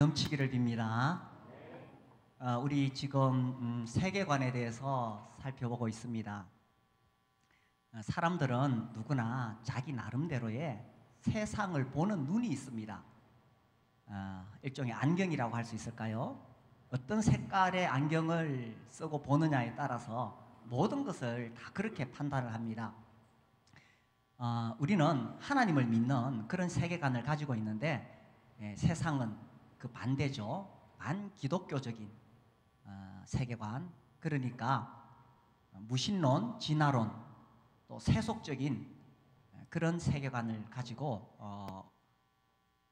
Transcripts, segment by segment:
넘치기를 빕니다. 우리 지금 세계관에 대해서 살펴보고 있습니다. 사람들은 누구나 자기 나름대로의 세상을 보는 눈이 있습니다. 일종의 안경이라고 할 수 있을까요? 어떤 색깔의 안경을 쓰고 보느냐에 따라서 모든 것을 다 그렇게 판단을 합니다. 우리는 하나님을 믿는 그런 세계관을 가지고 있는데 세상은 그 반대죠. 반기독교적인 세계관, 그러니까 무신론, 진화론, 또 세속적인 그런 세계관을 가지고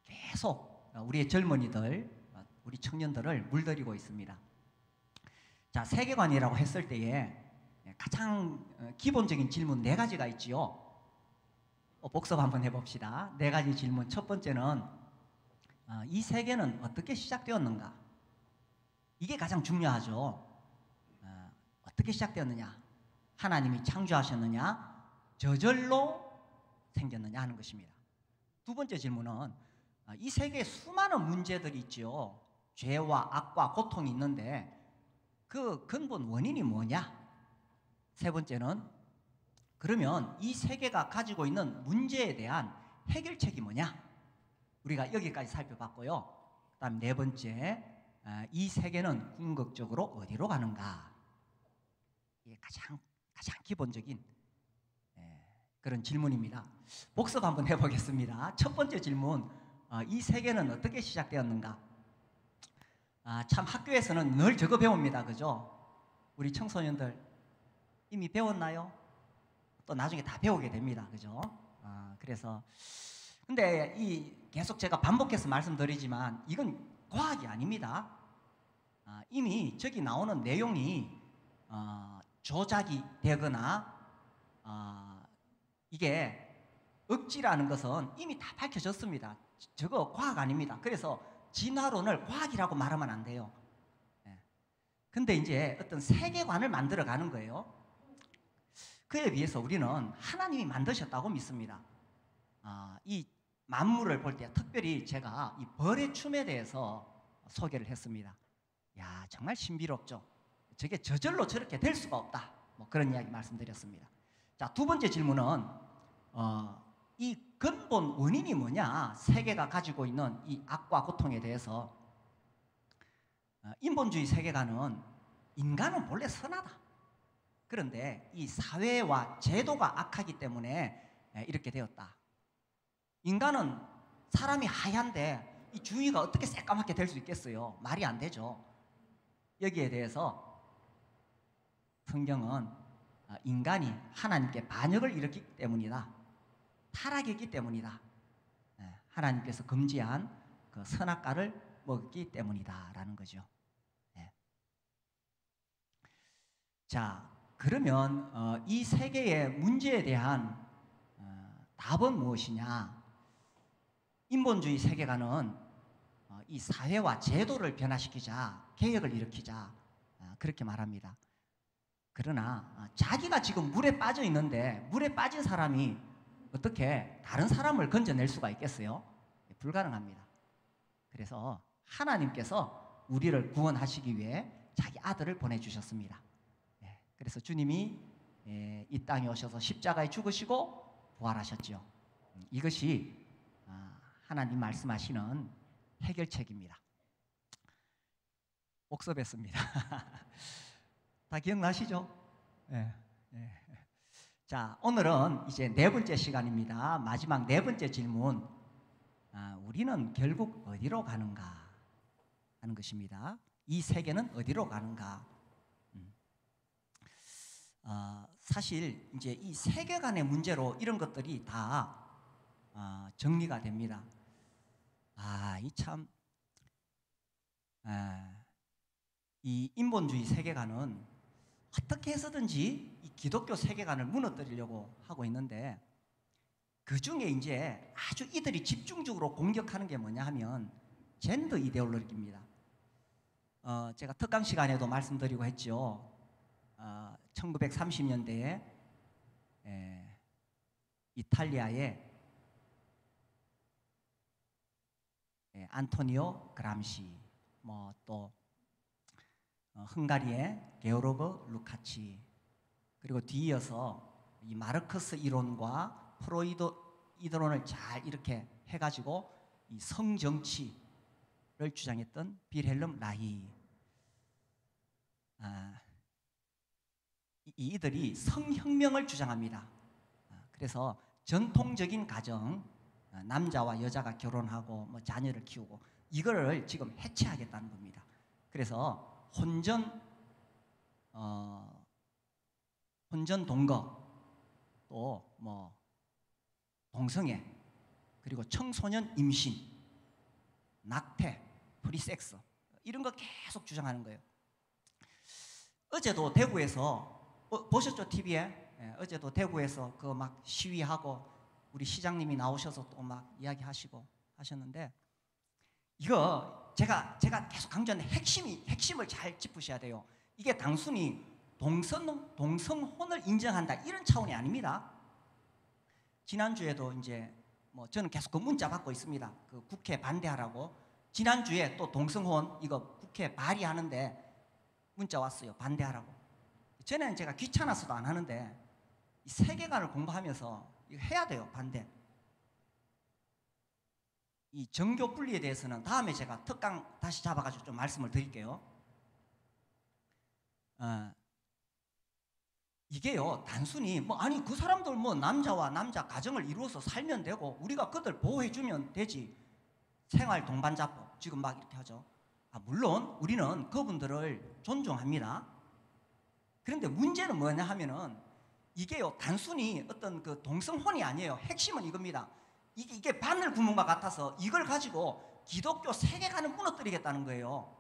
계속 우리의 젊은이들, 우리 청년들을 물들이고 있습니다. 자, 세계관이라고 했을 때에 가장 기본적인 질문 4가지가 있지요. 복습 한번 해봅시다. 4가지 질문. 첫 번째는 이 세계는 어떻게 시작되었는가? 이게 가장 중요하죠. 어떻게 시작되었느냐? 하나님이 창조하셨느냐? 저절로 생겼느냐 하는 것입니다. 두 번째 질문은 이 세계에 수많은 문제들이 있죠. 죄와 악과 고통이 있는데 그 근본 원인이 뭐냐? 세 번째는 그러면 이 세계가 가지고 있는 문제에 대한 해결책이 뭐냐? 우리가 여기까지 살펴봤고요. 그 다음 4번째, 이 세계는 궁극적으로 어디로 가는가? 이게 가장 기본적인 그런 질문입니다. 복습 한번 해보겠습니다. 첫 번째 질문, 이 세계는 어떻게 시작되었는가? 참 학교에서는 늘 저거 배웁니다. 그죠? 우리 청소년들 이미 배웠나요? 또 나중에 다 배우게 됩니다. 그죠? 그래서 근데 계속 제가 반복해서 말씀드리지만 이건 과학이 아닙니다. 이미 저기 나오는 내용이 조작이 되거나 이게 억지라는 것은 이미 다 밝혀졌습니다. 저거 과학 아닙니다. 그래서 진화론을 과학이라고 말하면 안 돼요. 근데 이제 어떤 세계관을 만들어 가는 거예요. 그에 비해서 우리는 하나님이 만드셨다고 믿습니다. 이 만물을 볼 때 특별히 제가 이 벌의 춤에 대해서 소개를 했습니다. 야, 정말 신비롭죠. 저게 저절로 저렇게 될 수가 없다. 뭐 그런 이야기 말씀드렸습니다. 자, 두 번째 질문은 이 근본 원인이 뭐냐? 세계가 가지고 있는 이 악과 고통에 대해서 인본주의 세계관은 인간은 본래 선하다. 그런데 이 사회와 제도가 악하기 때문에 이렇게 되었다. 인간은 사람이 하얀데 이 주위가 어떻게 새까맣게 될 수 있겠어요? 말이 안 되죠. 여기에 대해서 성경은 인간이 하나님께 반역을 일으키기 때문이다. 타락했기 때문이다. 하나님께서 금지한 그 선악과를 먹었기 때문이다 라는 거죠. 자, 그러면 이 세계의 문제에 대한 답은 무엇이냐? 인본주의 세계관은 이 사회와 제도를 변화시키자, 개혁을 일으키자, 그렇게 말합니다. 그러나 자기가 지금 물에 빠져 있는데 물에 빠진 사람이 어떻게 다른 사람을 건져낼 수가 있겠어요? 불가능합니다. 그래서 하나님께서 우리를 구원하시기 위해 자기 아들을 보내주셨습니다. 그래서 주님이 이 땅에 오셔서 십자가에 죽으시고 부활하셨죠. 이것이 하나님 말씀하시는 해결책입니다. 복습했습니다. 다 기억나시죠? 자, 오늘은 이제 4번째 시간입니다. 마지막 4번째 질문. 우리는 결국 어디로 가는가 하는 것입니다. 이 세계는 어디로 가는가? 사실 이제 이 세계관의 문제로 이런 것들이 다 정리가 됩니다. 이 인본주의 세계관은 어떻게 해서든지 이 기독교 세계관을 무너뜨리려고 하고 있는데 그 중에 이제 아주 이들이 집중적으로 공격하는 게 뭐냐 하면 젠더 이데올로기입니다. 제가 특강 시간에도 말씀드리고 했죠. 1930년대에 이탈리아에 안토니오 그람시, 뭐 또 헝가리의 게오르그 루카치, 그리고 뒤이어서 이 마르크스 이론과 프로이드 이론을 잘 이렇게 해가지고 이 성정치를 주장했던 빌헬름 라히. 이들이 성혁명을 주장합니다. 그래서 전통적인 가정, 남자와 여자가 결혼하고 뭐 자녀를 키우고 이거를 지금 해체하겠다는 겁니다. 그래서 혼전 동거, 또 뭐 동성애, 그리고 청소년 임신, 낙태, 프리섹스, 이런 거 계속 주장하는 거예요. 어제도 대구에서 보셨죠, TV에? 어제도 대구에서 그 막 시위하고 우리 시장님이 나오셔서 또 막 이야기하시고 하셨는데, 이거 제가 계속 강조하는데 핵심을 잘 짚으셔야 돼요. 이게 단순히 동성혼을 인정한다 이런 차원이 아닙니다. 지난주에도 이제 뭐 저는 계속 그 문자 받고 있습니다. 그 국회 반대하라고. 지난주에 또 동성혼 이거 국회 발의하는데 문자 왔어요. 반대하라고. 전에는 제가 귀찮아서도 안 하는데 이 세계관을 공부하면서 이거 해야 돼요. 반대. 이 정교 분리에 대해서는 다음에 제가 특강 다시 잡아가지고 좀 말씀을 드릴게요. 이게요, 단순히 뭐 아니 그 사람들 뭐 남자와 남자 가정을 이루어서 살면 되고 우리가 그들 보호해주면 되지, 생활 동반자법 지금 막 이렇게 하죠. 물론 우리는 그분들을 존중합니다. 그런데 문제는 뭐냐 하면은 이게요, 단순히 어떤 그 동성혼이 아니에요. 핵심은 이겁니다. 이게 바늘 구멍과 같아서 이걸 가지고 기독교 세계관을 무너뜨리겠다는 거예요.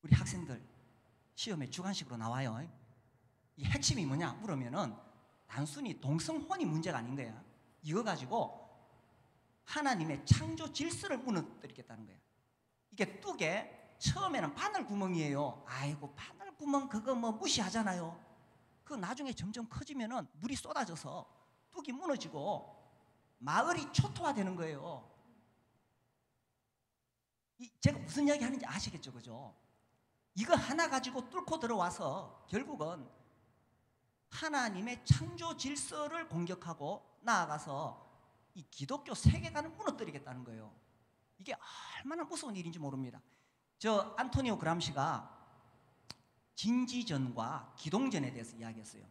우리 학생들 시험에 주관식으로 나와요. 이 핵심이 뭐냐 물으면은 단순히 동성혼이 문제가 아닌 거야. 이거 가지고 하나님의 창조 질서를 무너뜨리겠다는 거야. 이게 뚝에 처음에는 바늘 구멍이에요. 아이고 바늘 구멍 그거 뭐 무시하잖아요. 그 나중에 점점 커지면은 물이 쏟아져서 뚝이 무너지고 마을이 초토화되는 거예요. 제가 무슨 이야기 하는지 아시겠죠, 그죠? 이거 하나 가지고 뚫고 들어와서 결국은 하나님의 창조 질서를 공격하고 나아가서 이 기독교 세계관을 무너뜨리겠다는 거예요. 이게 얼마나 무서운 일인지 모릅니다. 저 안토니오 그람시가 진지전과 기동전에 대해서 이야기했어요.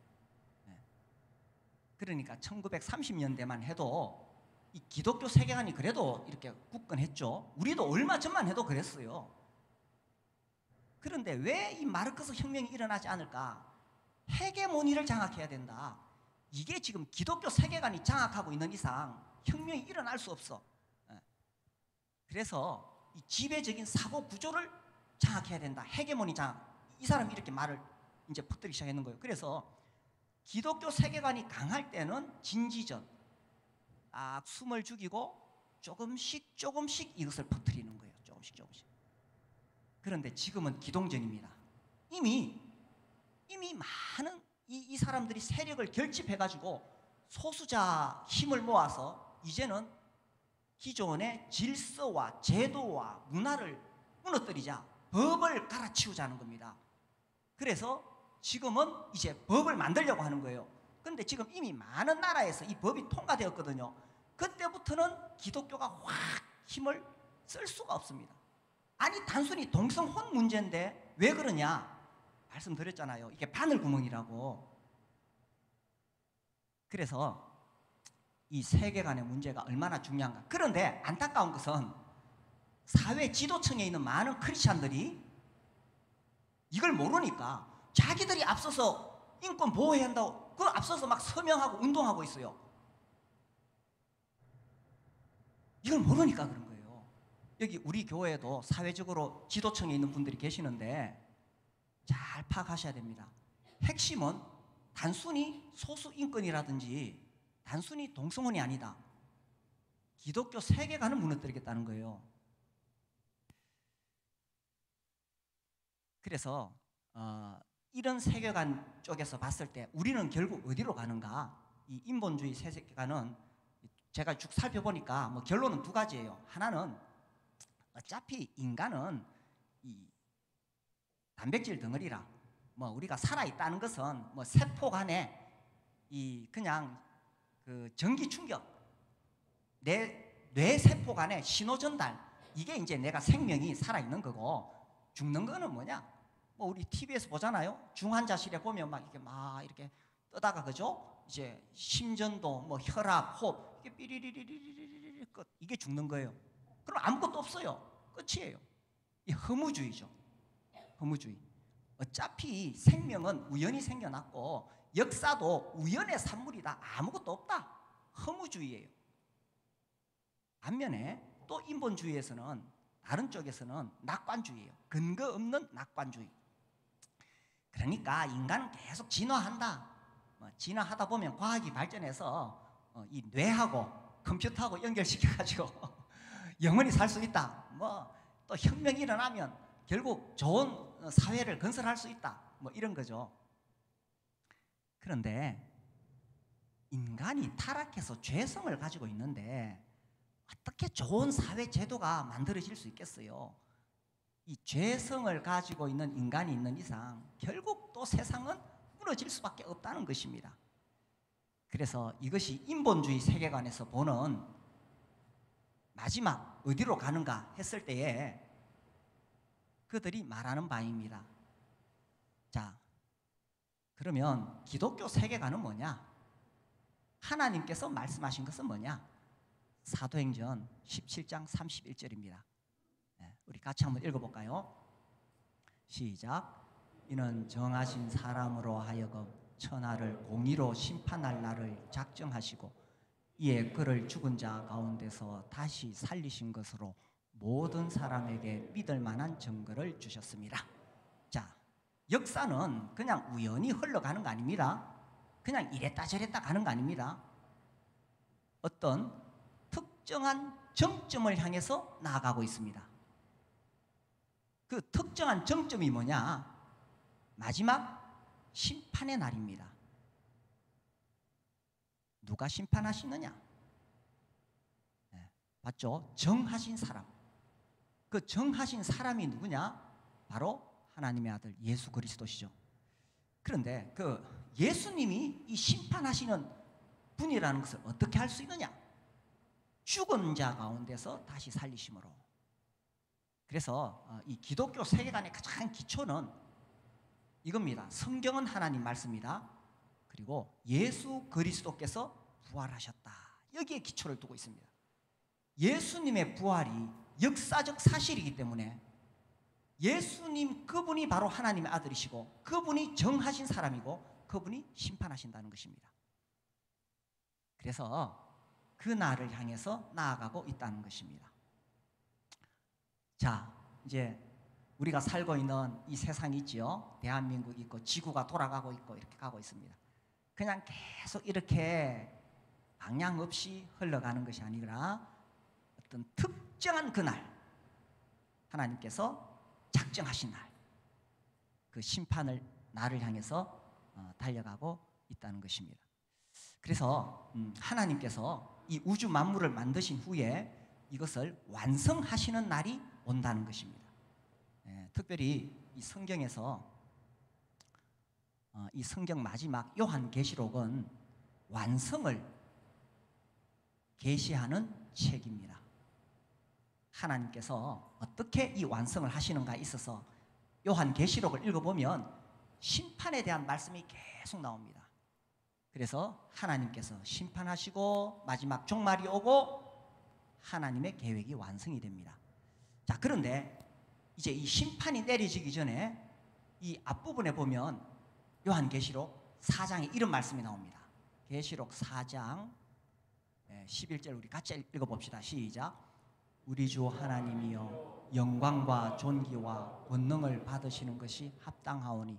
그러니까 1930년대만 해도 이 기독교 세계관이 그래도 이렇게 굳건했죠. 우리도 얼마 전만 해도 그랬어요. 그런데 왜 이 마르크스 혁명이 일어나지 않을까? 헤게모니를 장악해야 된다. 이게 지금 기독교 세계관이 장악하고 있는 이상 혁명이 일어날 수 없어. 그래서 이 지배적인 사고 구조를 장악해야 된다. 헤게모니 장악. 이 사람이 이렇게 말을 이제 퍼뜨리기 시작했는 거예요. 그래서 기독교 세계관이 강할 때는 진지전, 숨을 죽이고 조금씩 이것을 퍼뜨리는 거예요. 조금씩. 그런데 지금은 기동전입니다. 이미 많은 이 사람들이 세력을 결집해가지고 소수자 힘을 모아서 이제는 기존의 질서와 제도와 문화를 무너뜨리자, 법을 갈아치우자는 겁니다. 그래서 지금은 이제 법을 만들려고 하는 거예요. 그런데 지금 이미 많은 나라에서 이 법이 통과되었거든요. 그때부터는 기독교가 확 힘을 쓸 수가 없습니다. 아니 단순히 동성혼 문제인데 왜 그러냐? 말씀드렸잖아요. 이게 바늘구멍이라고. 그래서 이 세계관의 문제가 얼마나 중요한가. 그런데 안타까운 것은 사회 지도층에 있는 많은 크리스찬들이 이걸 모르니까 자기들이 앞서서 인권 보호해야 한다고 그 앞서서 막 서명하고 운동하고 있어요. 이걸 모르니까 그런 거예요. 여기 우리 교회에도 사회적으로 지도층에 있는 분들이 계시는데 잘 파악하셔야 됩니다. 핵심은 단순히 소수 인권이라든지 단순히 동성혼이 아니다. 기독교 세계관을 무너뜨리겠다는 거예요. 그래서 이런 세계관 쪽에서 봤을 때 우리는 결국 어디로 가는가? 이 인본주의 세계관은 제가 쭉 살펴보니까 뭐 결론은 두 가지예요. 하나는 어차피 인간은 이 단백질 덩어리라, 뭐 우리가 살아 있다는 것은 뭐 세포 간에 이 그냥 그 전기 충격, 뇌 세포 간의 신호 전달, 이게 이제 내가 생명이 살아 있는 거고, 죽는 거는 뭐냐? 뭐 우리 TV에서 보잖아요. 중환자실에 보면 막 이렇게 떠다가, 그죠? 이제 심전도 뭐 혈압, 호흡 이게 삐리리리리리리 끝, 이게 죽는 거예요. 그럼 아무것도 없어요. 끝이에요. 이 허무주의죠. 허무주의. 어차피 생명은 우연히 생겨났고 역사도 우연의 산물이다. 아무것도 없다. 허무주의예요. 반면에 또 인본주의에서는, 다른 쪽에서는 낙관주의예요. 근거 없는 낙관주의. 그러니까 인간은 계속 진화한다. 진화하다 보면 과학이 발전해서 이 뇌하고 컴퓨터하고 연결시켜가지고 영원히 살 수 있다. 뭐 또 혁명이 일어나면 결국 좋은 사회를 건설할 수 있다. 뭐 이런 거죠. 그런데 인간이 타락해서 죄성을 가지고 있는데 어떻게 좋은 사회 제도가 만들어질 수 있겠어요? 이 죄성을 가지고 있는 인간이 있는 이상 결국 또 세상은 무너질 수밖에 없다는 것입니다. 그래서 이것이 인본주의 세계관에서 보는 마지막 어디로 가는가 했을 때에 그들이 말하는 바입니다. 자, 그러면 기독교 세계관은 뭐냐? 하나님께서 말씀하신 것은 뭐냐? 사도행전 17장 31절입니다. 우리 같이 한번 읽어볼까요? 시작. 이는 정하신 사람으로 하여금 천하를 공의로 심판할 날을 작정하시고 이에 그를 죽은 자 가운데서 다시 살리신 것으로 모든 사람에게 믿을 만한 증거를 주셨습니다. 자, 역사는 그냥 우연히 흘러가는 거 아닙니다. 그냥 이랬다 저랬다 가는 거 아닙니다. 어떤 특정한 정점을 향해서 나아가고 있습니다. 그 특정한 정점이 뭐냐? 마지막 심판의 날입니다. 누가 심판하시느냐? 맞죠? 정하신 사람. 그 정하신 사람이 누구냐? 바로 하나님의 아들 예수 그리스도시죠. 그런데 그 예수님이 이 심판하시는 분이라는 것을 어떻게 할 수 있느냐? 죽은 자 가운데서 다시 살리심으로. 그래서 이 기독교 세계관의 가장 기초는 이겁니다. 성경은 하나님 말씀이다. 그리고 예수 그리스도께서 부활하셨다. 여기에 기초를 두고 있습니다. 예수님의 부활이 역사적 사실이기 때문에 예수님 그분이 바로 하나님의 아들이시고 그분이 정하신 사람이고 그분이 심판하신다는 것입니다. 그래서 그 날을 향해서 나아가고 있다는 것입니다. 자, 이제 우리가 살고 있는 이 세상이 있지요. 대한민국이 있고 지구가 돌아가고 있고 이렇게 가고 있습니다. 그냥 계속 이렇게 방향 없이 흘러가는 것이 아니라 어떤 특정한 그날 하나님께서 작정하신 날, 그 심판을 나를 향해서 달려가고 있다는 것입니다. 그래서 하나님께서 이 우주 만물을 만드신 후에 이것을 완성하시는 날이 온다는 것입니다. 특별히 이 성경에서 이 성경 마지막 요한계시록은 완성을 계시하는 책입니다. 하나님께서 어떻게 이 완성을 하시는가에 있어서 요한계시록을 읽어보면 심판에 대한 말씀이 계속 나옵니다. 그래서 하나님께서 심판하시고 마지막 종말이 오고 하나님의 계획이 완성이 됩니다. 자, 그런데 이제 이 심판이 내려지기 전에 이 앞부분에 보면 요한계시록 4장에 이런 말씀이 나옵니다. 계시록 4장 11절 우리 같이 읽어봅시다. 시작. 우리 주 하나님이여 영광과 존귀와 권능을 받으시는 것이 합당하오니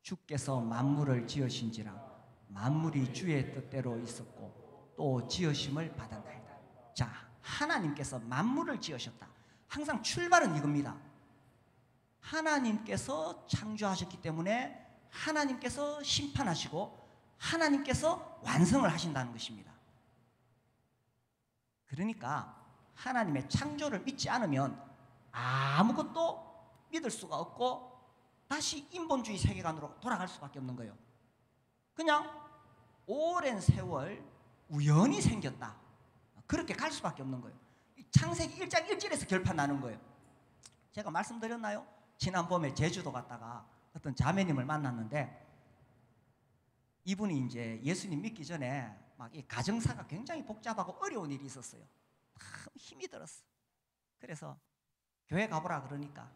주께서 만물을 지으신지라 만물이 주의 뜻대로 있었고 또 지으심을 받았나이다. 자, 하나님께서 만물을 지으셨다. 항상 출발은 이겁니다. 하나님께서 창조하셨기 때문에 하나님께서 심판하시고 하나님께서 완성을 하신다는 것입니다. 그러니까 하나님의 창조를 믿지 않으면 아무것도 믿을 수가 없고 다시 인본주의 세계관으로 돌아갈 수밖에 없는 거예요. 그냥 오랜 세월 우연히 생겼다, 그렇게 갈 수밖에 없는 거예요. 창세기 1장 1절에서 결판 나는 거예요. 제가 말씀드렸나요? 지난 봄에 제주도 갔다가 어떤 자매님을 만났는데, 이분이 이제 예수님 믿기 전에 막 이 가정사가 굉장히 복잡하고 어려운 일이 있었어요. 참 힘이 들었어. 그래서 교회 가보라 그러니까,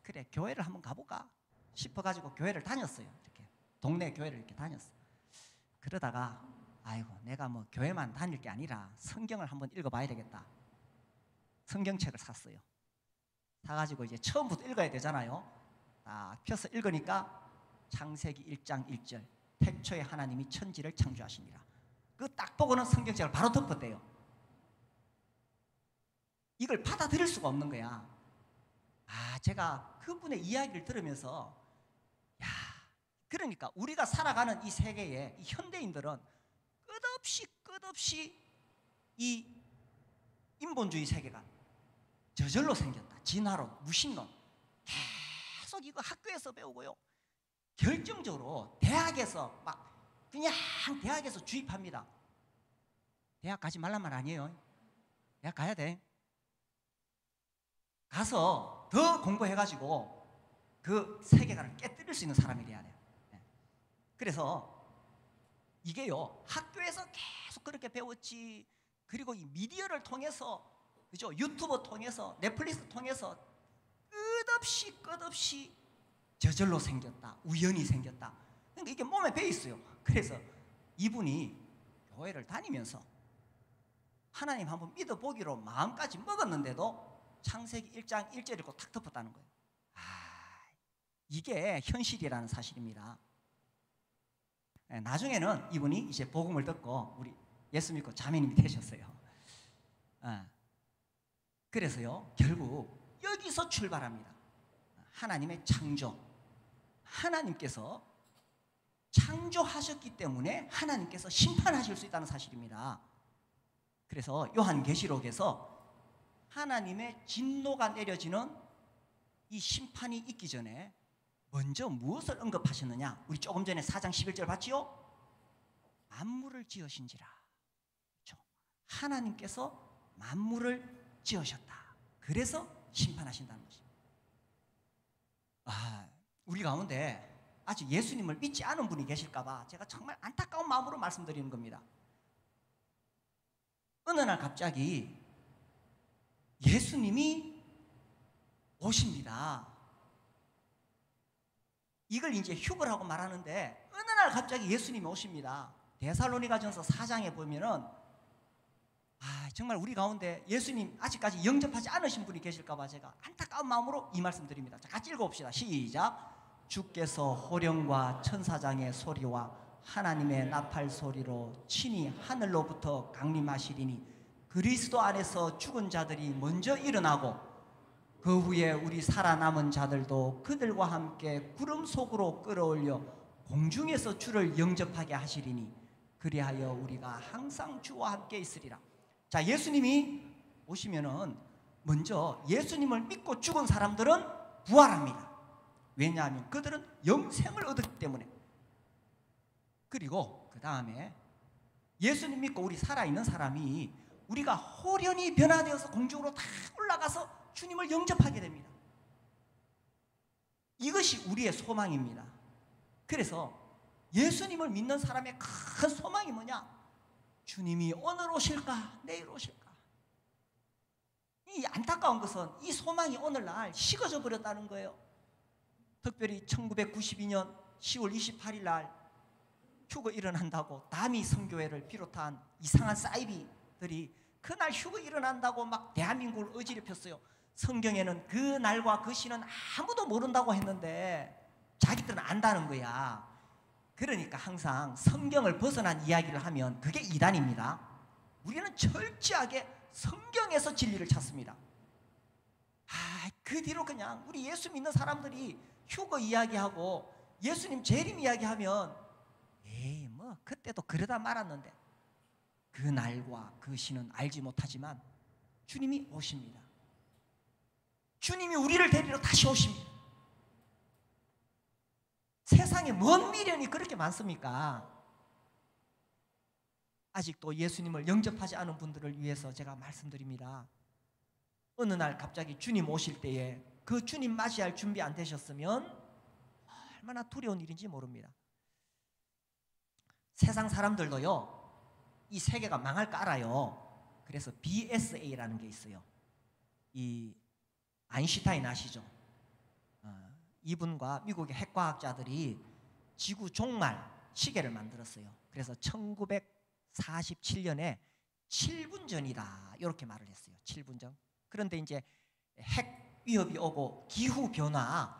그래 교회를 한번 가볼까 싶어가지고 교회를 다녔어요. 이렇게 동네 교회를 이렇게 다녔어. 그러다가 아이고, 내가 뭐 교회만 다닐 게 아니라 성경을 한번 읽어봐야 되겠다. 성경책을 샀어요. 사가지고 이제 처음부터 읽어야 되잖아요. 딱 펴서 읽으니까 창세기 1장 1절, 태초에 하나님이 천지를 창조하시니라. 그거 딱 보고는 성경책을 바로 덮었대요. 이걸 받아들일 수가 없는 거야. 제가 그분의 이야기를 들으면서, 야, 그러니까 우리가 살아가는 이 세계에 이 현대인들은 끝없이 이 인본주의 세계가 저절로 생겼다. 진화론, 무신론, 계속 이거 학교에서 배우고요. 결정적으로 대학에서 막 그냥 대학에서 주입합니다. 대학 가지 말란 말 아니에요. 대학 가야 돼. 가서 더 공부해가지고 그 세계관을 깨뜨릴 수 있는 사람이 돼야 돼요. 그래서 이게요, 학교에서 계속 그렇게 배웠지, 그리고 이 미디어를 통해서, 그죠? 유튜브 통해서, 넷플릭스 통해서 끝없이 저절로 생겼다, 우연히 생겼다. 그러니까 이게 몸에 배 있어요. 그래서 이분이 교회를 다니면서 하나님 한번 믿어보기로 마음까지 먹었는데도 창세기 1장 1절 읽고 탁 덮었다는 거예요. 이게 현실이라는 사실입니다. 나중에는 이분이 이제 복음을 듣고 우리 예수 믿고 자매님이 되셨어요. 그래서요, 결국 여기서 출발합니다. 하나님의 창조. 하나님께서 창조하셨기 때문에 하나님께서 심판하실 수 있다는 사실입니다. 그래서 요한계시록에서 하나님의 진노가 내려지는 이 심판이 있기 전에 먼저 무엇을 언급하셨느냐? 우리 조금 전에 4장 11절 봤지요? 만물을 지으신지라. 그렇죠? 하나님께서 만물을 지으셨다. 그래서 심판하신다는 것입니다. 우리 가운데 아직 예수님을 믿지 않은 분이 계실까 봐 제가 정말 안타까운 마음으로 말씀드리는 겁니다. 어느 날 갑자기 예수님이 오십니다. 이걸 이제 휴거라고 말하는데, 어느 날 갑자기 예수님이 오십니다. 데살로니가전서 4장에 보면은 정말 우리 가운데 예수님 아직까지 영접하지 않으신 분이 계실까 봐 제가 안타까운 마음으로 이 말씀 드립니다. 자, 같이 읽어봅시다. 시작. 주께서 호령과 천사장의 소리와 하나님의 나팔 소리로 친히 하늘로부터 강림하시리니 그리스도 안에서 죽은 자들이 먼저 일어나고 그 후에 우리 살아남은 자들도 그들과 함께 구름 속으로 끌어올려 공중에서 주를 영접하게 하시리니 그리하여 우리가 항상 주와 함께 있으리라. 자, 예수님이 오시면은 먼저 예수님을 믿고 죽은 사람들은 부활합니다. 왜냐하면 그들은 영생을 얻었기 때문에. 그리고 그 다음에 예수님 믿고 우리 살아있는 사람이 우리가 호련히 변화되어서 공중으로 다 올라가서 주님을 영접하게 됩니다. 이것이 우리의 소망입니다. 그래서 예수님을 믿는 사람의 큰 소망이 뭐냐? 주님이 오늘 오실까? 내일 오실까? 이 안타까운 것은 이 소망이 오늘날 식어져 버렸다는 거예요. 특별히 1992년 10월 28일 날 휴거 일어난다고 다미 선교회를 비롯한 이상한 사이비들이 그날 휴거 일어난다고 막 대한민국을 어지럽혔어요. 성경에는 그 날과 그 시는 아무도 모른다고 했는데 자기들은 안다는 거야. 그러니까 항상 성경을 벗어난 이야기를 하면 그게 이단입니다. 우리는 철저하게 성경에서 진리를 찾습니다. 그 뒤로 그냥 우리 예수 믿는 사람들이 휴거 이야기하고 예수님 재림 이야기하면 뭐 그때도 그러다 말았는데, 그 날과 그 시는 알지 못하지만 주님이 오십니다. 주님이 우리를 데리러 다시 오십니다. 세상에 뭔 미련이 그렇게 많습니까? 아직도 예수님을 영접하지 않은 분들을 위해서 제가 말씀드립니다. 어느 날 갑자기 주님 오실 때에 그 주님 맞이할 준비 안 되셨으면 얼마나 두려운 일인지 모릅니다. 세상 사람들도요, 이 세계가 망할 거 알아요. 그래서 BSA라는 게 있어요. 이 아인슈타인 아시죠? 이분과 미국의 핵과학자들이 지구 종말 시계를 만들었어요. 그래서 1947년에 7분 전이다 이렇게 말을 했어요. 7분 전. 그런데 이제 핵 위협이 오고 기후 변화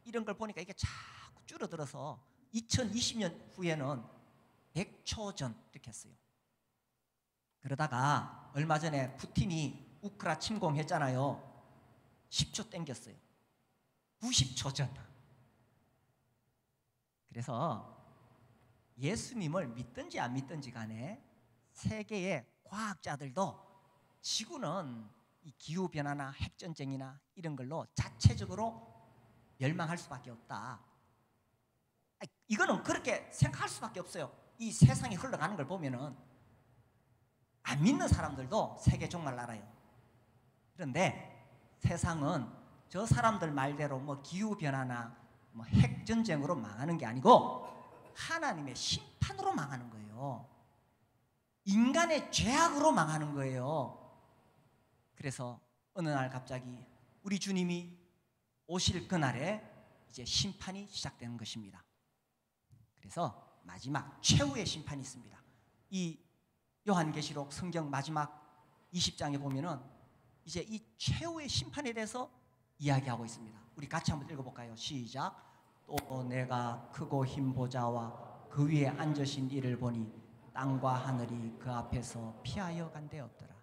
이런 걸 보니까 이게 자꾸 줄어들어서 2020년 후에는 100초 전 이렇게 했어요. 그러다가 얼마 전에 푸틴이 우크라 침공했잖아요. 10초 땡겼어요. 90초 전. 그래서 예수님을 믿든지 안 믿든지 간에 세계의 과학자들도 지구는 이 기후변화나 핵전쟁이나 이런 걸로 자체적으로 멸망할 수밖에 없다. 이거는 그렇게 생각할 수밖에 없어요. 이 세상이 흘러가는 걸 보면은 안 믿는 사람들도 세계 종말 알아요. 그런데 세상은 저 사람들 말대로 뭐 기후변화나 뭐 핵전쟁으로 망하는 게 아니고 하나님의 심판으로 망하는 거예요. 인간의 죄악으로 망하는 거예요. 그래서 어느 날 갑자기 우리 주님이 오실 그날에 이제 심판이 시작되는 것입니다. 그래서 마지막 최후의 심판이 있습니다. 이 요한계시록 성경 마지막 20장에 보면은 이제 이 최후의 심판에 대해서 이야기하고 있습니다. 우리 같이 한번 읽어볼까요? 시작. 또 내가 크고 흰 보좌와 그 위에 앉으신 이를 보니 땅과 하늘이 그 앞에서 피하여 간데 없더라.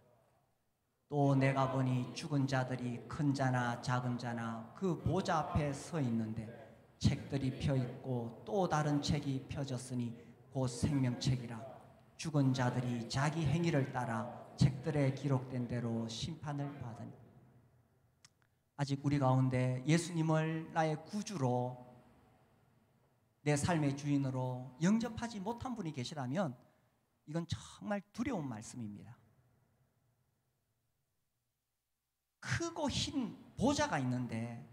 또 내가 보니 죽은 자들이 큰 자나 작은 자나 그 보좌 앞에 서 있는데 책들이 펴 있고 또 다른 책이 펴졌으니 곧 생명책이라. 죽은 자들이 자기 행위를 따라 책들에 기록된 대로 심판을 받으니. 아직 우리 가운데 예수님을 나의 구주로 내 삶의 주인으로 영접하지 못한 분이 계시라면 이건 정말 두려운 말씀입니다. 크고 흰 보좌가 있는데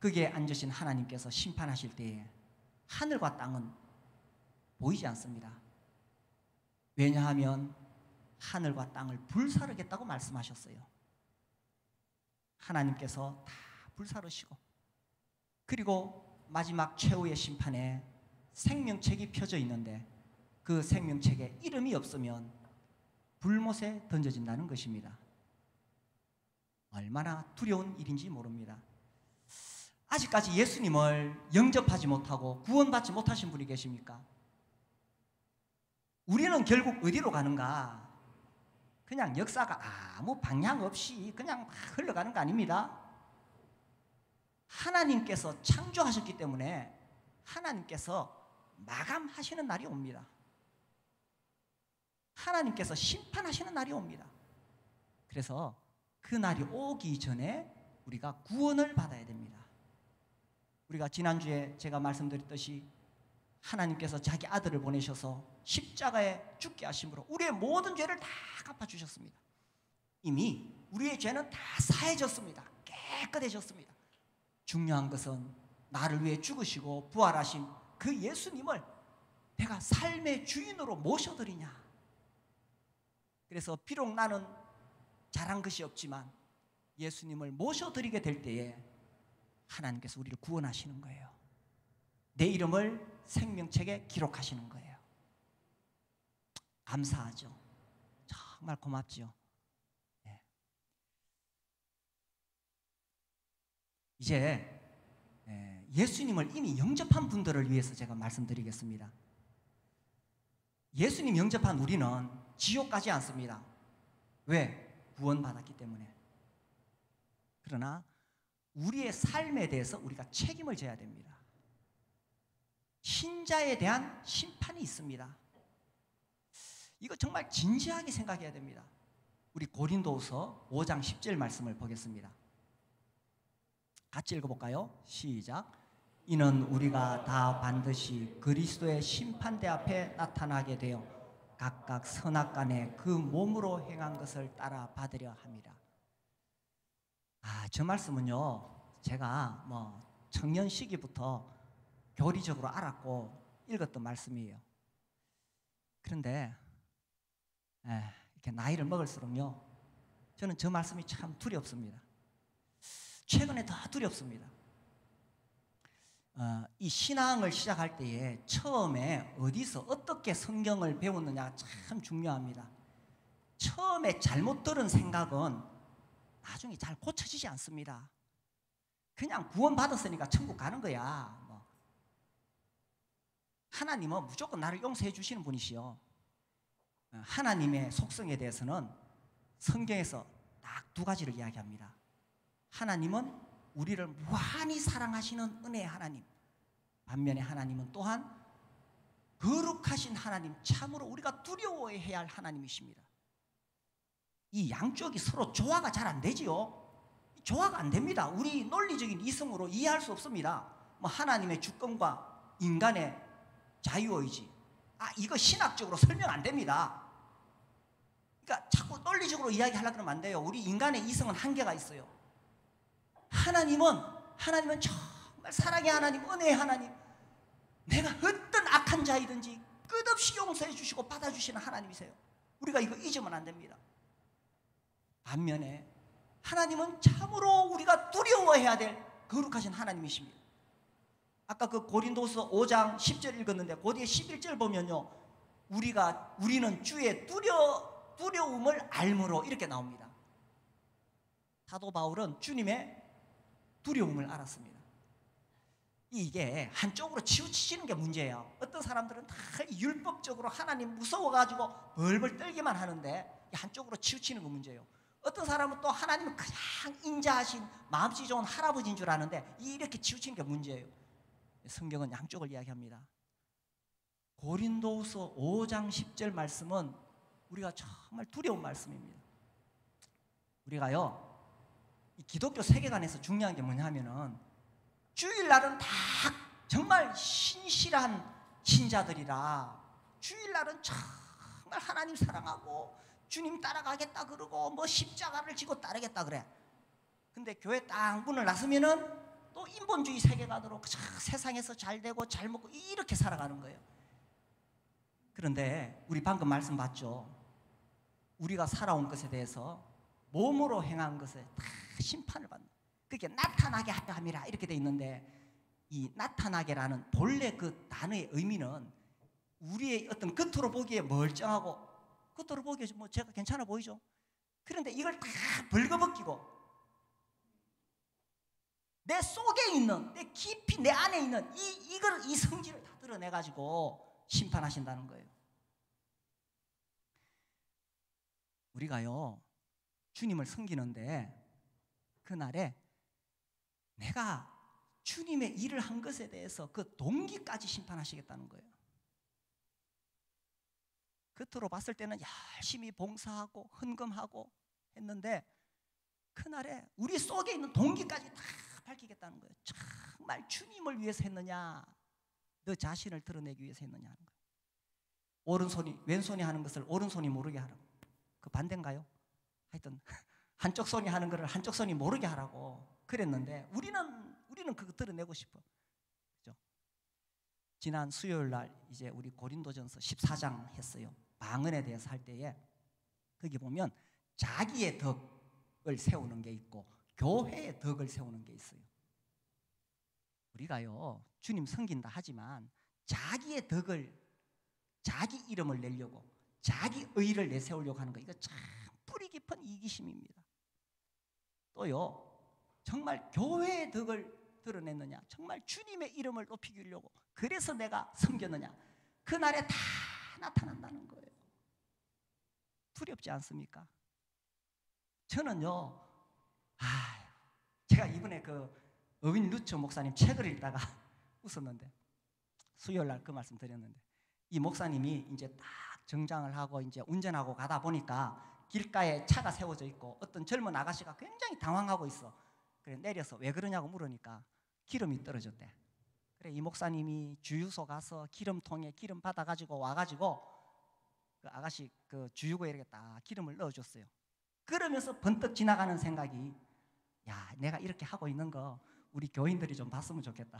거기에 앉으신 하나님께서 심판하실 때에 하늘과 땅은 보이지 않습니다. 왜냐하면 하늘과 땅을 불사르겠다고 말씀하셨어요. 하나님께서 다 불사르시고, 그리고 마지막 최후의 심판에 생명책이 펴져 있는데 그 생명책에 이름이 없으면 불못에 던져진다는 것입니다. 얼마나 두려운 일인지 모릅니다. 아직까지 예수님을 영접하지 못하고 구원받지 못하신 분이 계십니까? 우리는 결국 어디로 가는가? 그냥 역사가 아무 방향 없이 그냥 막 흘러가는 거 아닙니다. 하나님께서 창조하셨기 때문에 하나님께서 마감하시는 날이 옵니다. 하나님께서 심판하시는 날이 옵니다. 그래서 그 날이 오기 전에 우리가 구원을 받아야 됩니다. 우리가 지난주에 제가 말씀드렸듯이 하나님께서 자기 아들을 보내셔서 십자가에 죽게 하심으로 우리의 모든 죄를 다 갚아주셨습니다. 이미 우리의 죄는 다 사해졌습니다. 깨끗해졌습니다. 중요한 것은 나를 위해 죽으시고 부활하신 그 예수님을 내가 삶의 주인으로 모셔드리냐. 그래서 비록 나는 잘한 것이 없지만 예수님을 모셔드리게 될 때에 하나님께서 우리를 구원하시는 거예요. 내 이름을 생명책에 기록하시는 거예요. 감사하죠. 정말 고맙죠. 네. 이제 예수님을 이미 영접한 분들을 위해서 제가 말씀드리겠습니다. 예수님 영접한 우리는 지옥 가지 않습니다. 왜? 구원받았기 때문에. 그러나 우리의 삶에 대해서 우리가 책임을 져야 됩니다. 신자에 대한 심판이 있습니다. 이거 정말 진지하게 생각해야 됩니다. 우리 고린도후서 5장 10절 말씀을 보겠습니다. 같이 읽어볼까요? 시작. 이는 우리가 다 반드시 그리스도의 심판대 앞에 나타나게 되어 각각 선악간에 그 몸으로 행한 것을 따라 받으려 함이라. 저 말씀은요, 제가 청년 시기부터 교리적으로 알았고 읽었던 말씀이에요. 그런데 이렇게 나이를 먹을수록요, 저는 저 말씀이 참 두렵습니다. 최근에 더 두렵습니다. 이 신앙을 시작할 때에 처음에 어디서 어떻게 성경을 배웠느냐 참 중요합니다. 처음에 잘못 들은 생각은 나중에 잘 고쳐지지 않습니다. 그냥 구원 받았으니까 천국 가는 거야. 하나님은 무조건 나를 용서해 주시는 분이시요. 하나님의 속성에 대해서는 성경에서 딱 두 가지를 이야기합니다. 하나님은 우리를 무한히 사랑하시는 은혜의 하나님, 반면에 하나님은 또한 거룩하신 하나님, 참으로 우리가 두려워해야 할 하나님이십니다. 이 양쪽이 서로 조화가 잘 안 되지요. 조화가 안 됩니다. 우리 논리적인 이성으로 이해할 수 없습니다. 하나님의 주권과 인간의 자유의지, 이거 신학적으로 설명 안 됩니다. 그러니까 자꾸 논리적으로 이야기하려고 그러면 안 돼요. 우리 인간의 이성은 한계가 있어요. 하나님은 정말 사랑의 하나님, 은혜의 하나님, 내가 어떤 악한 자이든지 끝없이 용서해 주시고 받아주시는 하나님이세요. 우리가 이거 잊으면 안 됩니다. 반면에 하나님은 참으로 우리가 두려워해야 될 거룩하신 하나님이십니다. 아까 그 고린도서 5장 10절 읽었는데 그 뒤에 11절 보면요, 우리는 주의 두려움을 알므로 이렇게 나옵니다. 사도 바울은 주님의 두려움을 알았습니다. 이게 한쪽으로 치우치시는 게 문제예요. 어떤 사람들은 다 율법적으로 하나님 무서워가지고 벌벌 떨기만 하는데 한쪽으로 치우치는 거 문제예요. 어떤 사람은 또 하나님은 그냥 인자하신 마음씨 좋은 할아버지인 줄 아는데 이렇게 치우치는 게 문제예요. 성경은 양쪽을 이야기합니다. 고린도후서 5장 10절 말씀은 우리가 정말 두려운 말씀입니다. 우리가요, 이 기독교 세계관에서 중요한 게 뭐냐면은 주일날은 다 정말 신실한 신자들이라 주일날은 정말 하나님 사랑하고 주님 따라가겠다 그러고 십자가를 지고 따르겠다 그래. 근데 교회 딱 문을 나서면은 또 인본주의 세계관으로 세상에서 잘 되고 잘 먹고 이렇게 살아가는 거예요. 그런데 우리 방금 말씀 봤죠? 우리가 살아온 것에 대해서 몸으로 행한 것에 다 심판을 받는, 그게 나타나게 하려 함이라 이렇게 돼 있는데, 이 나타나게라는 본래 그 단어의 의미는 우리의 어떤 겉으로 보기에 멀쩡하고 겉으로 보기에 제가 괜찮아 보이죠? 그런데 이걸 다 벌거벗기고 내 속에 있는, 내 깊이 내 안에 있는 이 성질을 다 드러내가지고 심판하신다는 거예요. 우리가요, 주님을 섬기는데 그날에 내가 주님의 일을 한 것에 대해서 그 동기까지 심판하시겠다는 거예요. 겉으로 봤을 때는 열심히 봉사하고 헌금하고 했는데 그날에 우리 속에 있는 동기까지 다 밝히겠다는 거예요. 정말 주님을 위해서 했느냐, 너 자신을 드러내기 위해서 했느냐 하는 거예요. 오른손이 왼손이 하는 것을 오른손이 모르게 하라고. 그 반대인가요? 하여튼 한쪽 손이 하는 것을 한쪽 손이 모르게 하라고 그랬는데 우리는 그거 드러내고 싶어. 그죠? 지난 수요일 날 이제 우리 고린도전서 14장 했어요. 방언에 대해서 할 때에 거기 보면 자기의 덕을 세우는 게 있고 교회의 덕을 세우는 게 있어요. 우리가요, 주님 섬긴다 하지만 자기의 덕을, 자기 이름을 내려고 자기 의를 내세우려고 하는 거, 이거 참 뿌리 깊은 이기심입니다. 또요, 정말 교회의 덕을 드러냈느냐, 정말 주님의 이름을 높이려고 그래서 내가 섬겼느냐, 그날에 다 나타난다는 거예요. 두렵지 않습니까? 저는요, 제가 이번에 그 어윈 루처 목사님 책을 읽다가 웃었는데, 수요일 날 그 말씀 드렸는데, 이 목사님이 이제 딱 정장을 하고 이제 운전하고 가다 보니까 길가에 차가 세워져 있고 어떤 젊은 아가씨가 굉장히 당황하고 있어. 그래 내려서 왜 그러냐고 물으니까 기름이 떨어졌대. 그래 이 목사님이 주유소 가서 기름통에 기름 받아가지고 와가지고 그 아가씨 그 주유구에 이렇게 딱 기름을 넣어줬어요. 그러면서 번뜩 지나가는 생각이, 야 내가 이렇게 하고 있는 거 우리 교인들이 좀 봤으면 좋겠다.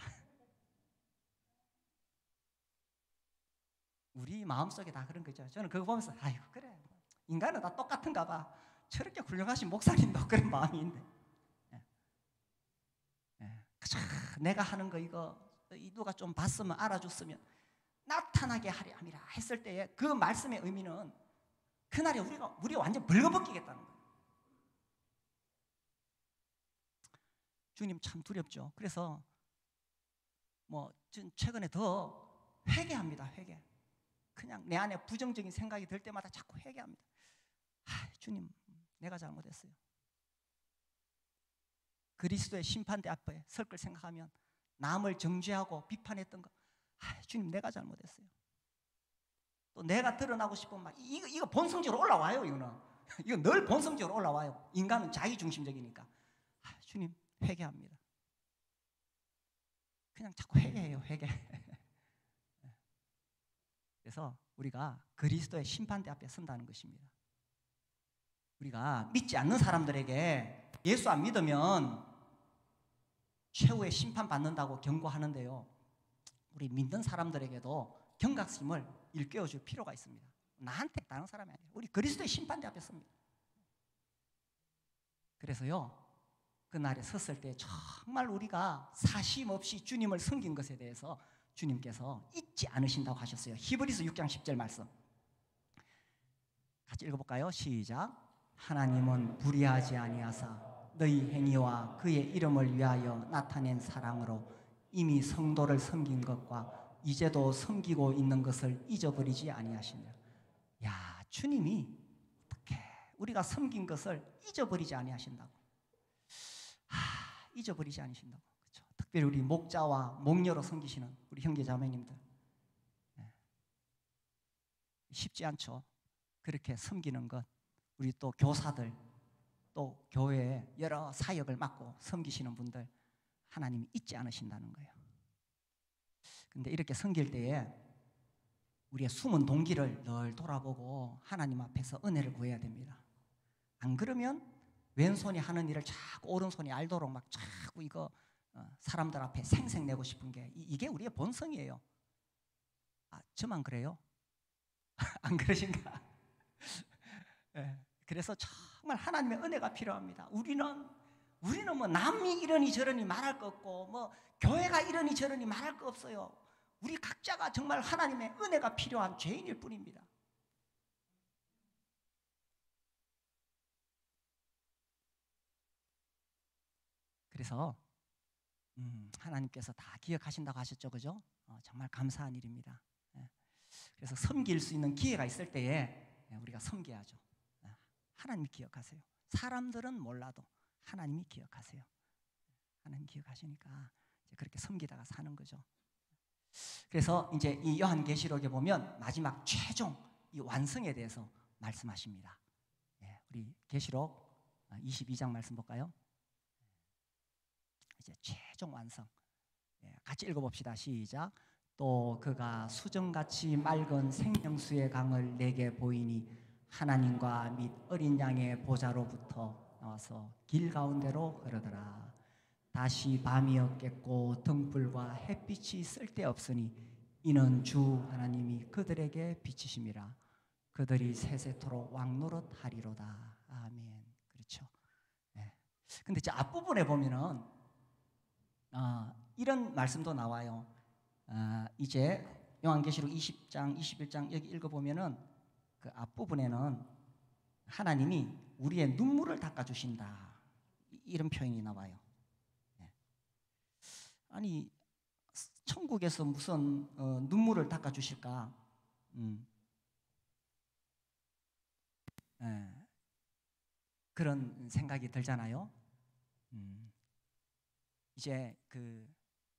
우리 마음속에 다 그런 거죠. 저는 그거 보면서 아이고 그래 인간은 다 똑같은가 봐. 저렇게 훌륭하신 목사님도 그런 마음이 있는데, 예. 예. 그저 내가 하는 거 이거 누가 좀 봤으면 알아줬으면 나타나게 하려 함이라 했을 때에 그 말씀의 의미는 그날에 우리가 완전 벌거벗기겠다는 거예요. 주님 참 두렵죠. 그래서 뭐 최근에 더 회개합니다. 회개. 그냥 내 안에 부정적인 생각이 들 때마다 자꾸 회개합니다. 주님 내가 잘못했어요. 그리스도의 심판대 앞에 설 걸 생각하면 남을 정죄하고 비판했던 거, 주님 내가 잘못했어요. 또 내가 드러나고 싶은 막 이거 본성적으로 올라와요. 이거 늘 본성적으로 올라와요. 인간은 자기중심적이니까. 주님 회개합니다. 그냥 자꾸 회개해요. 회개. 그래서 우리가 그리스도의 심판대 앞에 선다는 것입니다. 우리가 믿지 않는 사람들에게 예수 안 믿으면 최후의 심판받는다고 경고하는데요, 우리 믿는 사람들에게도 경각심을 일깨워줄 필요가 있습니다. 나한테 다른 사람이 아니에요. 우리 그리스도의 심판대 앞에 섭니다. 그래서요 그날에 섰을 때 정말 우리가 사심 없이 주님을 섬긴 것에 대해서 주님께서 잊지 않으신다고 하셨어요. 히브리서 6장 10절 말씀 같이 읽어볼까요? 시작. 하나님은 불의하지 아니하사 너희 행위와 그의 이름을 위하여 나타낸 사랑으로 이미 성도를 섬긴 것과 이제도 섬기고 있는 것을 잊어버리지 아니하시냐. 야, 주님이 어떻게 우리가 섬긴 것을 잊어버리지 아니하신다고. 잊어버리지 않으신다고. 그렇죠? 특별히 우리 목자와 목녀로 섬기시는 우리 형제 자매님들, 쉽지 않죠. 그렇게 섬기는 것. 우리 또 교사들, 또 교회에 여러 사역을 맡고 섬기시는 분들, 하나님이 잊지 않으신다는 거예요. 근데 이렇게 섬길 때에 우리의 숨은 동기를 늘 돌아보고 하나님 앞에서 은혜를 구해야 됩니다. 안 그러면 왼손이 하는 일을 자꾸 오른손이 알도록 막 자꾸 이거 사람들 앞에 생색내고 싶은 게 이게 우리의 본성이에요. 저만 그래요? 안 그러신가? 네. 그래서 정말 하나님의 은혜가 필요합니다. 우리는 뭐 남이 이러니 저러니 말할 거 없고 뭐 교회가 이러니 저러니 말할 거 없어요. 우리 각자가 정말 하나님의 은혜가 필요한 죄인일 뿐입니다. 그래서 하나님께서 다 기억하신다고 하셨죠, 그죠? 정말 감사한 일입니다. 그래서 섬길 수 있는 기회가 있을 때에 우리가 섬겨야죠. 하나님이 기억하세요. 사람들은 몰라도 하나님이 기억하세요. 하나님 기억하시니까 이제 그렇게 섬기다가 사는 거죠. 그래서 이제 이 요한계시록에 보면 마지막 최종 이 완성에 대해서 말씀하십니다. 우리 계시록 22장 말씀 볼까요? 이제 최종 완성. 같이 읽어봅시다. 시작. 또 그가 수정같이 맑은 생명수의 강을 내게 보이니 하나님과 및 어린 양의 보좌로부터 나와서 길 가운데로 흐르더라. 다시 밤이 없겠고 등불과 햇빛이 쓸데없으니 이는 주 하나님이 그들에게 비치심이라. 그들이 세세토록 왕노릇 하리로다. 아멘. 그렇죠. 근데 이제 앞부분에 보면은 이런 말씀도 나와요. 이제 요한계시록 20장, 21장 여기 읽어보면은 그 앞부분에는 하나님이 우리의 눈물을 닦아주신다, 이런 표현이 나와요. 아니 천국에서 무슨 눈물을 닦아주실까? 그런 생각이 들잖아요. 이제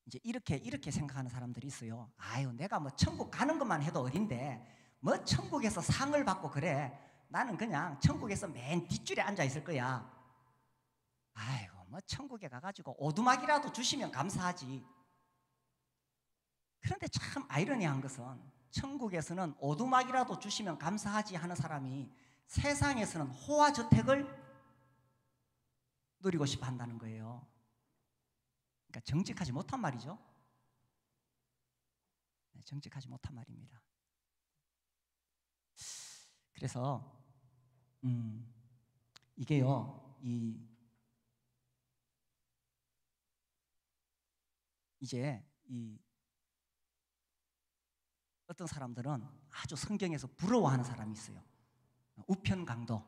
이제 이렇게 생각하는 사람들이 있어요. 아유, 내가 뭐 천국 가는 것만 해도 어딘데 뭐 천국에서 상을 받고 그래. 나는 그냥 천국에서 맨 뒷줄에 앉아 있을 거야. 아이고, 뭐 천국에 가가지고 오두막이라도 주시면 감사하지. 그런데 참 아이러니한 것은 천국에서는 오두막이라도 주시면 감사하지 하는 사람이 세상에서는 호화저택을 누리고 싶어 한다는 거예요. 그러니까 정직하지 못한 말이죠. 정직하지 못한 말입니다. 그래서 이게요, 이제 어떤 사람들은 아주 성경에서 부러워하는 사람이 있어요. 우편강도.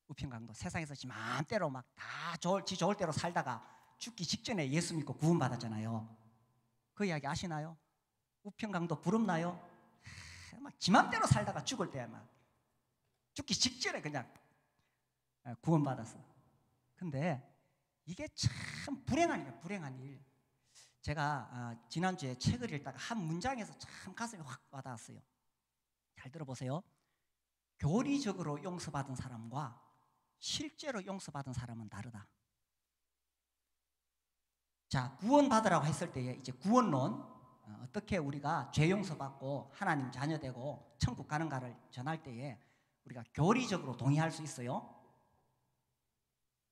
우편강도. 세상에서 지 마음대로 막 다 지 좋을 대로 살다가 죽기 직전에 예수 믿고 구원받았잖아요. 그 이야기 아시나요? 우편강도 부럽나요? 막 지 마음대로 살다가 죽을 때 막 죽기 직전에 그냥 구원받았어. 근데 이게 참 불행한 일이에요. 불행한 일. 제가 지난주에 책을 읽다가 한 문장에서 참 가슴이 확 와닿았어요. 잘 들어보세요. 교리적으로 용서받은 사람과 실제로 용서받은 사람은 다르다. 자, 구원받으라고 했을 때에 이제 구원론, 어떻게 우리가 죄 용서받고 하나님 자녀 되고 천국 가는가를 전할 때에 우리가 교리적으로 동의할 수 있어요.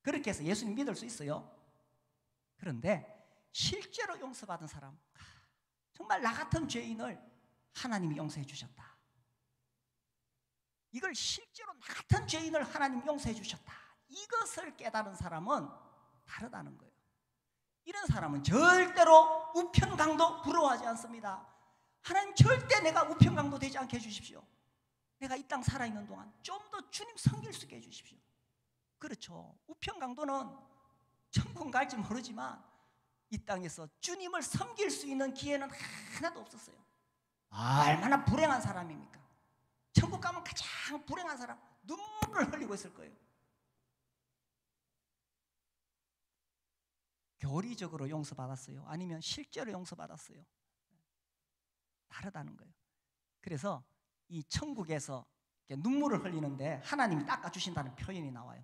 그렇게 해서 예수님 믿을 수 있어요. 그런데 실제로 용서받은 사람, 정말 나 같은 죄인을 하나님이 용서해 주셨다. 이걸 실제로 나 같은 죄인을 하나님이 용서해 주셨다. 이것을 깨달은 사람은 다르다는 거예요. 이런 사람은 절대로 우편강도 부러워하지 않습니다. 하나님 절대 내가 우편강도 되지 않게 해주십시오. 내가 이 땅 살아있는 동안 좀 더 주님 섬길 수 있게 해주십시오. 그렇죠. 우편강도는 천국 갈지 모르지만 이 땅에서 주님을 섬길 수 있는 기회는 하나도 없었어요. 얼마나 불행한 사람입니까? 천국 가면 가장 불행한 사람, 눈물을 흘리고 있을 거예요. 교리적으로 용서받았어요? 아니면 실제로 용서받았어요? 다르다는 거예요. 그래서 이 천국에서 눈물을 흘리는데 하나님이 닦아주신다는 표현이 나와요.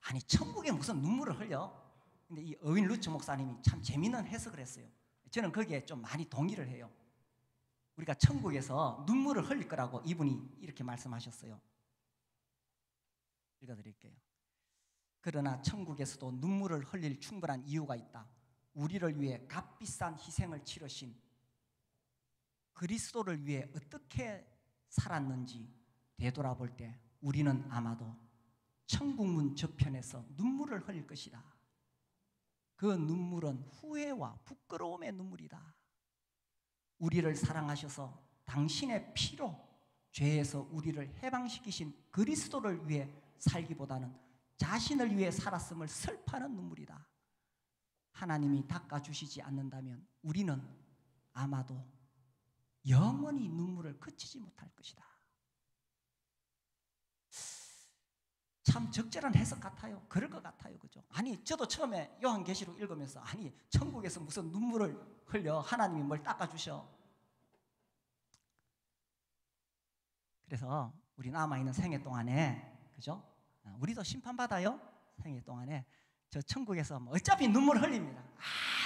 아니, 천국에 무슨 눈물을 흘려? 근데 이 어윈 루츠 목사님이 참 재미있는 해석을 했어요. 저는 거기에 좀 많이 동의를 해요. 우리가 천국에서 눈물을 흘릴 거라고 이분이 이렇게 말씀하셨어요. 읽어드릴게요. 그러나 천국에서도 눈물을 흘릴 충분한 이유가 있다. 우리를 위해 값비싼 희생을 치르신 그리스도를 위해 어떻게 살았는지 되돌아볼 때 우리는 아마도 천국문 저편에서 눈물을 흘릴 것이다. 그 눈물은 후회와 부끄러움의 눈물이다. 우리를 사랑하셔서 당신의 피로 죄에서 우리를 해방시키신 그리스도를 위해 살기보다는 자신을 위해 살았음을 슬퍼하는 눈물이다. 하나님이 닦아주시지 않는다면 우리는 아마도 영원히 눈물을 그치지 못할 것이다. 참 적절한 해석 같아요. 그럴 것 같아요. 그죠? 아니, 저도 처음에 요한계시록 읽으면서 아니, 천국에서 무슨 눈물을 흘려 하나님이 뭘 닦아주셔. 그래서 우리 남아있는 생애 동안에, 그죠? 우리도 심판받아요. 생애 동안에 저 천국에서 어차피 눈물 흘립니다.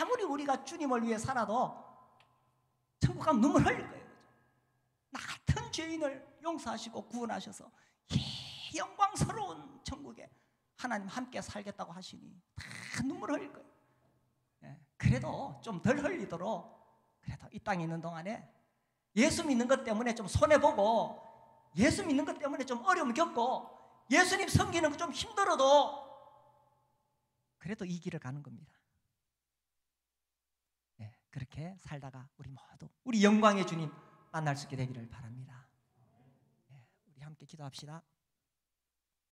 아무리 우리가 주님을 위해 살아도 천국 가면 눈물 흘릴 거예요. 그죠? 나 같은 죄인을 용서하시고 구원하셔서 영광스러운 천국에 하나님 함께 살겠다고 하시니 다 눈물 흘릴 거예요. 그래도 좀 덜 흘리도록 그래도 이 땅에 있는 동안에 예수 믿는 것 때문에 좀 손해보고 예수 믿는 것 때문에 좀 어려움 겪고 예수님 섬기는 거 좀 힘들어도 그래도 이 길을 가는 겁니다. 그렇게 살다가 우리 모두 우리 영광의 주님 만날 수 있게 되기를 바랍니다. 우리 함께 기도합시다.